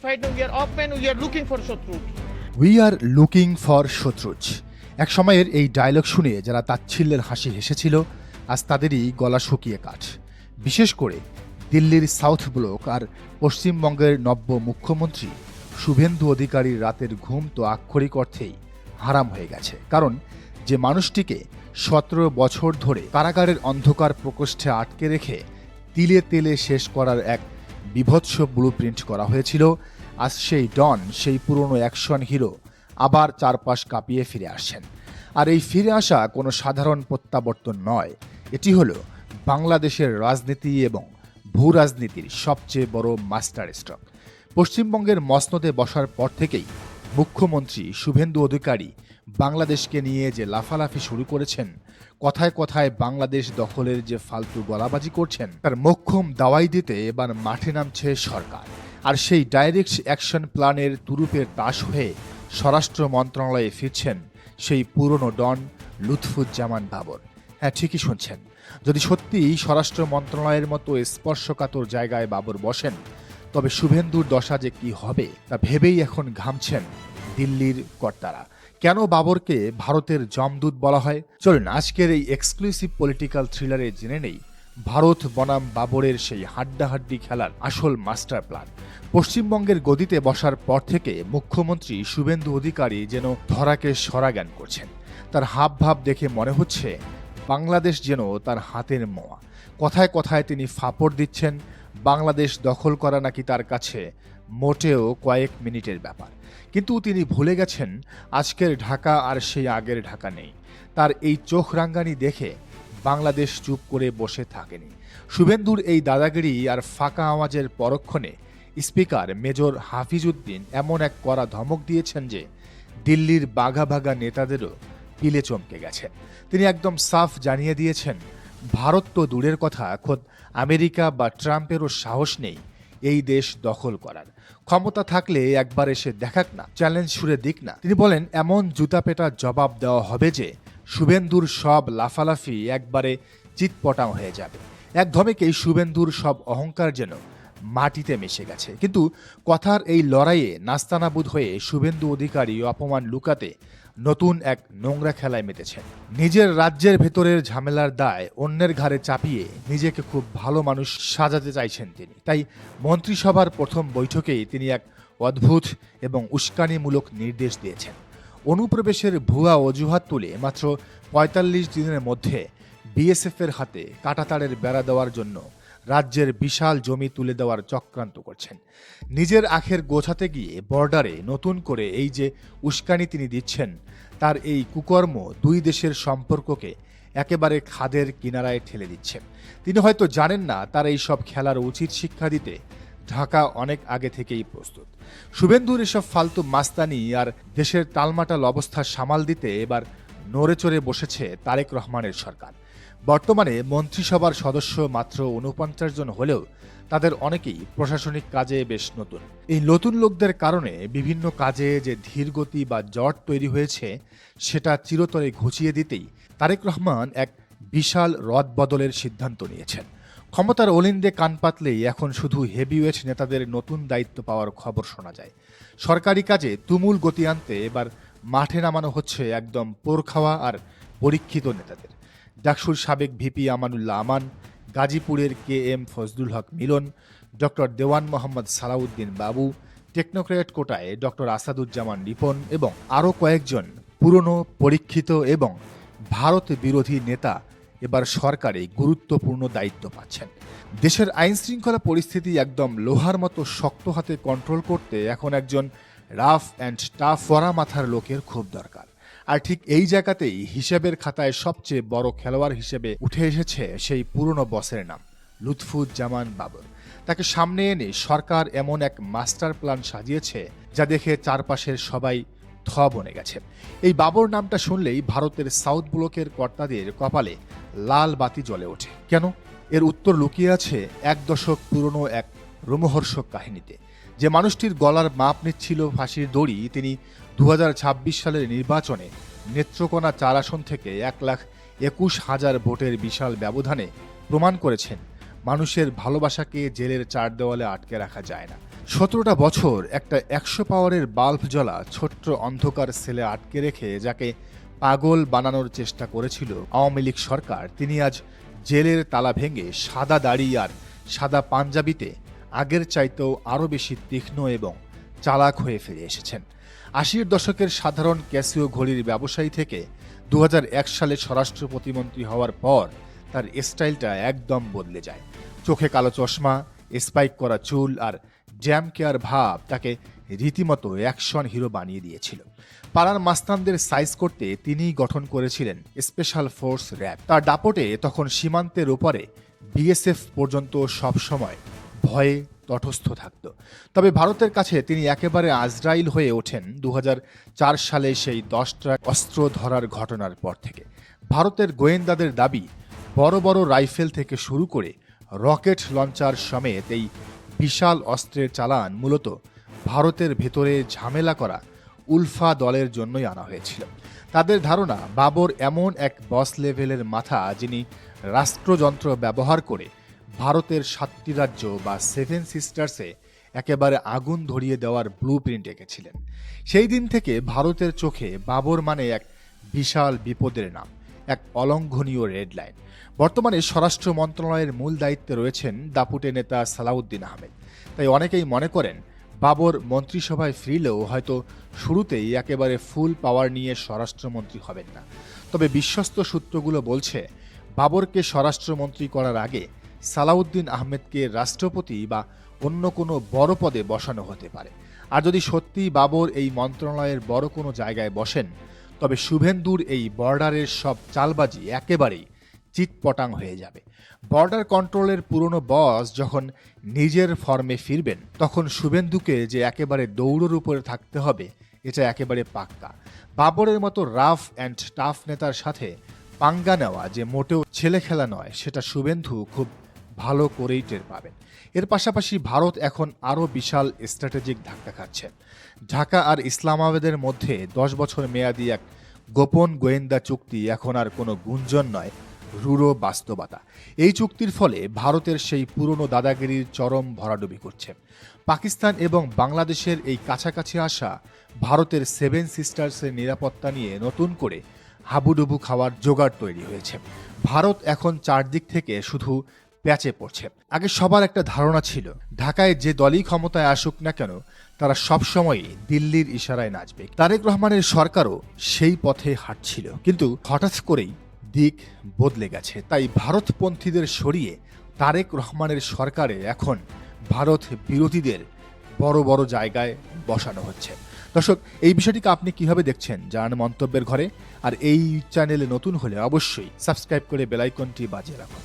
fight, we are open, we are looking for Shatruj. We are looking for Shatruj. এক সময়ের এই dialogue শুনে যারা তাচ্ছিল্যের হাসি হেসেছিল আজ তাদেরই গলা শুকিয়ে কাঠ। বিশেষ করে দিল্লির সাউথ ব্লক আর পশ্চিমবঙ্গের নব্য মুখ্যমন্ত্রী শুভেন্দু অধিকারীর রাতের ঘুম তো আক্ষরিক অর্থেই হারাম হয়ে গেছে। কারণ যে মানুষটিকে 17 বছর ধরে কারাগারের অন্ধকার প্রকোষ্ঠে আটকে রেখে তিলে তেলে শেষ করার এক বিভৎস ব্লুপ্রিন্ট করা হয়েছিল, আজ সেই ডন, সেই পুরনো অ্যাকশন হিরো আবার চারপাশ কাঁপিয়ে ফিরে আসছেন। আর এই ফিরে আসা কোনো সাধারণ প্রত্যাবর্তন নয়, এটি হলো বাংলাদেশের রাজনীতি এবং ভূ রাজনীতির সবচেয়ে বড় মাস্টার স্ট্রোক। পশ্চিমবঙ্গের মসনদে বসার পর থেকেই মুখ্যমন্ত্রী শুভেন্দু অধিকারী বাংলাদেশকে নিয়ে যে লাফালাফি শুরু করেছেন, কথায় কথায় বাংলাদেশ দখলের যে ফালতু গলাবাজি করছেন, তার মোক্ষম দাওয়াই দিতে এবার মাঠে নামছে সরকার। আর সেই ডাইরেক্ট অ্যাকশন প্ল্যানের তুরুপের তাস হয়ে স্বরাষ্ট্র মন্ত্রণালয়ে ফিরছেন সেই পুরনো ডন লুৎফুজ্জামান বাবর। হ্যাঁ, ঠিকই শুনছেন। যদি সত্যিই স্বরাষ্ট্র মন্ত্রণালয়ের মতো স্পর্শকাতর জায়গায় বাবর বসেন, তবে শুভেন্দুর দশা যে কি হবে তা ভেবেই এখন ঘামছেন দিল্লির কর্তারা। কেন বাবরকে ভারতের জমদূত বলা হয়? চলুন আজকের এই এক্সক্লুসিভ পলিটিক্যাল থ্রিলারে জেনে নেই ভারত বনাম বাবরের সেই হাড্ডাহাড্ডি খেলার আসল মাস্টার প্ল্যান। পশ্চিমবঙ্গের গদিতে বসার পর থেকে মুখ্যমন্ত্রী শুভেন্দু অধিকারী যেন ধরাকে সরাজ্ঞান করছেন। তার হাবভাব দেখে মনে হচ্ছে বাংলাদেশ যেন তার হাতের মোয়া। কথায় কথায় তিনি ফাপড় দিচ্ছেন বাংলাদেশ দখল করা নাকি তার কাছে মোটেও কয়েক মিনিটের ব্যাপার। কিন্তু তিনি ভুলে গেছেন আজকের ঢাকা আর সেই আগের ঢাকা নেই। তার এই চোখ রাঙ্গানি দেখে বাংলাদেশ চুপ করে বসে থাকেনি। শুভেন্দুর এই দাদাগিরি আর ফাঁকা আওয়াজের পরক্ষণে স্পিকার মেজর হাফিজউদ্দিন এমন এক কড়া ধমক দিয়েছেন যে দিল্লির বাঘা বাঘা নেতাদেরও পিলে চমকে গেছে। তিনি একদম সাফ জানিয়ে দিয়েছেন, ভারত তো দূরের কথা, খোদ আমেরিকা বা ট্রাম্পেরও সাহস নেই এই দেশ দখল করার। ক্ষমতা থাকলে একবার এসে দেখাক না, চ্যালেঞ্জ ছুড়ে দিক না। তিনি বলেন এমন জুতাপেটা জবাব দেওয়া হবে যে শুভেন্দুর সব লাফালাফি একবারে চিৎপটাং হয়ে যাবে। এক ধমেকেই শুভেন্দুর সব অহংকার যেন মাটিতে মিশে গেছে। কিন্তু কথার এই লড়াইয়ে নাস্তানাবুদ হয়ে শুভেন্দু অধিকারী অপমান লুকাতে নতুন এক নোংরা খেলায় মেতেছেন। নিজের রাজ্যের ভেতরের ঝামেলার দায় অন্যের ঘাড়ে চাপিয়ে নিজেকে খুব ভালো মানুষ সাজাতে চাইছেন তিনি। তাই মন্ত্রিসভার প্রথম বৈঠকেই তিনি এক অদ্ভুত এবং উস্কানিমূলক নির্দেশ দিয়েছেন। অনুপ্রবেশের ভুয়া অজুহাত তুলে মাত্র ৪৫ দিনের মধ্যে বিএসএফের হাতে কাঁটাতারের বেড়া দেওয়ার জন্য রাজ্যের বিশাল জমি তুলে দেওয়ার চক্রান্ত করছেন। নিজের আখের গোছাতে গিয়ে বর্ডারে নতুন করে এই যে উস্কানি তিনি দিচ্ছেন, তার এই কুকর্ম দুই দেশের সম্পর্ককে একেবারে খাদের কিনারায় ঠেলে দিচ্ছে। তিনি হয়তো জানেন না তার এই সব খেলার উচিত শিক্ষা দিতে ঢাকা অনেক আগে থেকেই প্রস্তুত। শুভেন্দুর এসব ফালতু মাস্তানি আর দেশের টালমাটাল অবস্থা সামাল দিতে এবার নড়ে চড়ে বসেছে তারেক রহমানের সরকার। বর্তমানে মন্ত্রিসভার সদস্য মাত্র ৪৯ জন হলেও তাদের অনেকেই প্রশাসনিক কাজে বেশ নতুন। এই নতুন লোকদের কারণে বিভিন্ন কাজে যে ধীরগতি বা জট তৈরি হয়েছে সেটা চিরতরে ঘুচিয়ে দিতেই তারেক রহমান এক বিশাল রদবদলের সিদ্ধান্ত নিয়েছেন। ক্ষমতার অলিন্দে কান পাতলেই এখন শুধু হেভিওয়েট নেতাদের নতুন দায়িত্ব পাওয়ার খবর শোনা যায়। সরকারি কাজে তুমুল গতি আনতে এবার মাঠে নামানো হচ্ছে একদম পোরখাওয়া আর পরীক্ষিত নেতাদের। ডাকসুর সাবেক ভিপি আমানুল্লাহ আমান, গাজীপুরের KM ফজলুল হক মিলন, ডক্টর দেওয়ান মোহাম্মদ সালাউদ্দিন বাবু, টেকনোক্র্যাট কোটায় ডক্টর আসাদুজ্জামান রিপন এবং আরও কয়েকজন পুরনো, পরীক্ষিত এবং ভারত বিরোধী নেতা এবার সরকারে গুরুত্বপূর্ণ দায়িত্ব পাচ্ছেন। দেশের আইন শৃঙ্খলা পরিস্থিতি একদম লোহার মতো শক্ত হাতে কন্ট্রোল করতে এখন একজন রাফ অ্যান্ড টাফ ফরা মাথার লোকের খুব দরকার। আর ঠিক এই জায়গাতেই হিসেবের খাতায় সবচেয়ে বড় খেলোয়াড় হিসেবে উঠে এসেছে সেই পুরনো বসের নাম লুৎফুজ্জামান বাবর। তাকে সামনে এনে সরকার এমন এক মাস্টার প্ল্যান সাজিয়েছে যা দেখে চারপাশের সবাই থ বনে গেছে। এই বাবর নামটা শুনলেই ভারতের সাউথ ব্লকের কর্তাদের কপালে লাল বাতি জ্বলে ওঠে। কেন? এর উত্তর লুকিয়ে আছে এক দশক পুরনো এক রোমহর্ষক কাহিনীতে। যে মানুষটির গলার মাপ নিচ্ছিল ফাঁসির দড়ি, তিনি ২০২৬ সালের নির্বাচনে নেত্রকোনা ৪ আসন থেকে ১,২১,০০০ ভোটের বিশাল ব্যবধানে প্রমাণ করেছেন মানুষের ভালোবাসাকে জেলের চার দেওয়ালে আটকে রাখা যায় না। 17টা বছর একটা 100 পাওয়ারের বাল্ব জ্বলা ছোট্ট অন্ধকার সেলে আটকে রেখে যাকে পাগল বানানোর চেষ্টা করেছিল আওয়ামী লীগ সরকার, তিনি আজ জেলের তালা ভেঙে সাদা দাড়ি আর সাদা পাঞ্জাবিতে আগের চাইতেও আরও বেশি তীক্ষ্ণ এবং চালাক হয়ে ফিরে এসেছেন। 80-এর দশকের সাধারণ ক্যাসিও ঘড়ির ব্যবসায়ী থেকে 2001 সালে স্বরাষ্ট্র প্রতিমন্ত্রী হওয়ার পর তার স্টাইলটা একদম বদলে যায়। চোখে কালো চশমা, স্পাইক করা চুল আর জ্যাম কেয়ার ভাব তাকে রীতিমতো অ্যাকশন হিরো বানিয়ে দিয়েছিল। পাড়ার মাস্তানদের সাইজ করতে তিনিই গঠন করেছিলেন স্পেশাল ফোর্স র্যাব। তার দাপটে তখন সীমান্তের ওপারে বিএসএফ পর্যন্ত সবসময় ভয়ে তটস্থ থাকত। তবে ভারতের কাছে তিনি একেবারে আজরাইল হয়ে ওঠেন 2004 সালে সেই 10 ট্রাক অস্ত্র ধরার ঘটনার পর থেকে। ভারতের গোয়েন্দাদের দাবি, বড় বড় রাইফেল থেকে শুরু করে রকেট লঞ্চার সমেত এই বিশাল অস্ত্রের চালান মূলত ভারতের ভেতরে ঝামেলা করা উলফা দলের জন্যই আনা হয়েছিল। তাদের ধারণা, বাবর এমন এক বস লেভেলের মাথা যিনি রাষ্ট্রযন্ত্র ব্যবহার করে ভারতের 7টি রাজ্য বা 7 সিস্টার্সে একেবারে আগুন ধরিয়ে দেওয়ার ব্লু প্রিন্ট এঁকেছিলেন। সেই দিন থেকে ভারতের চোখে বাবর মানে এক বিশাল বিপদের নাম, এক অলঙ্ঘনীয় রেড লাইন। বর্তমানে স্বরাষ্ট্র মন্ত্রণালয়ের মূল দায়িত্বে রয়েছেন দাপুটে নেতা সালাউদ্দিন আহমেদ। তাই অনেকেই মনে করেন বাবর মন্ত্রিসভায় ফিরলেও হয়তো শুরুতেই একেবারে ফুল পাওয়ার নিয়ে স্বরাষ্ট্রমন্ত্রী হবেন না। তবে বিশ্বস্ত সূত্রগুলো বলছে, বাবরকে স্বরাষ্ট্রমন্ত্রী করার আগে সালাউদ্দিন আহমেদকে রাষ্ট্রপতি বা অন্য কোনো বড় পদে বসানো হতে পারে। আর যদি সত্যিই বাবর এই মন্ত্রণালয়ের বড় কোনো জায়গায় বসেন, তবে শুভেন্দুর এই বর্ডারের সব চালবাজি একেবারেই চিটপটাং হয়ে যাবে। বর্ডার কন্ট্রোলের পুরনো বস যখন নিজের ফর্মে ফিরবেন, তখন শুভেন্দুকে যে একেবারে দৌড়ের উপরে থাকতে হবে এটা একেবারে পাক্কা। বাবরের মতো রাফ অ্যান্ড টাফ নেতার সাথে পাঙ্গা নেওয়া যে মোটেও ছেলে খেলা নয়, সেটা শুভেন্দু খুব ভালো করেই টের পাবেন। এর পাশাপাশি ভারত এখন আরও বিশাল স্ট্র্যাটেজিক ধাক্কা খাচ্ছে। ঢাকা আর ইসলামাবাদের মধ্যে 10 বছর মেয়াদী এক গোপন গোয়েন্দা চুক্তি এখন আর কোনো গুঞ্জন নয়, রূঢ় বাস্তবতা। এই চুক্তির ফলে ভারতের সেই পুরনো দাদাগিরির চরম ভরাডুবি করছে। পাকিস্তান এবং বাংলাদেশের এই কাছাকাছি আসা ভারতের 7 সিস্টার্সের নিরাপত্তা নিয়ে নতুন করে হাবুডুবু খাওয়ার জোগাড় তৈরি হয়েছে। ভারত এখন চারদিক থেকে শুধু প্যাচে পড়ছে। আগে সবার একটা ধারণা ছিল, ঢাকায় যে দলই ক্ষমতায় আসুক না কেন তারা সবসময়ই দিল্লির ইশারায় নাচবে। তারেক রহমানের সরকারও সেই পথে হাঁটছিল, কিন্তু হঠাৎ করেই দিক বদলে গেছে। তাই ভারতপন্থীদের সরিয়ে তারেক রহমানের সরকারে এখন ভারত বিরোধীদের বড় বড় জায়গায় বসানো হচ্ছে। দর্শক, এই বিষয়টিকে আপনি কিভাবে দেখছেন জানান মন্তব্যের ঘরে। আর এই চ্যানেলে নতুন হলে অবশ্যই সাবস্ক্রাইব করে বেল আইকনটি বাজিয়ে রাখুন।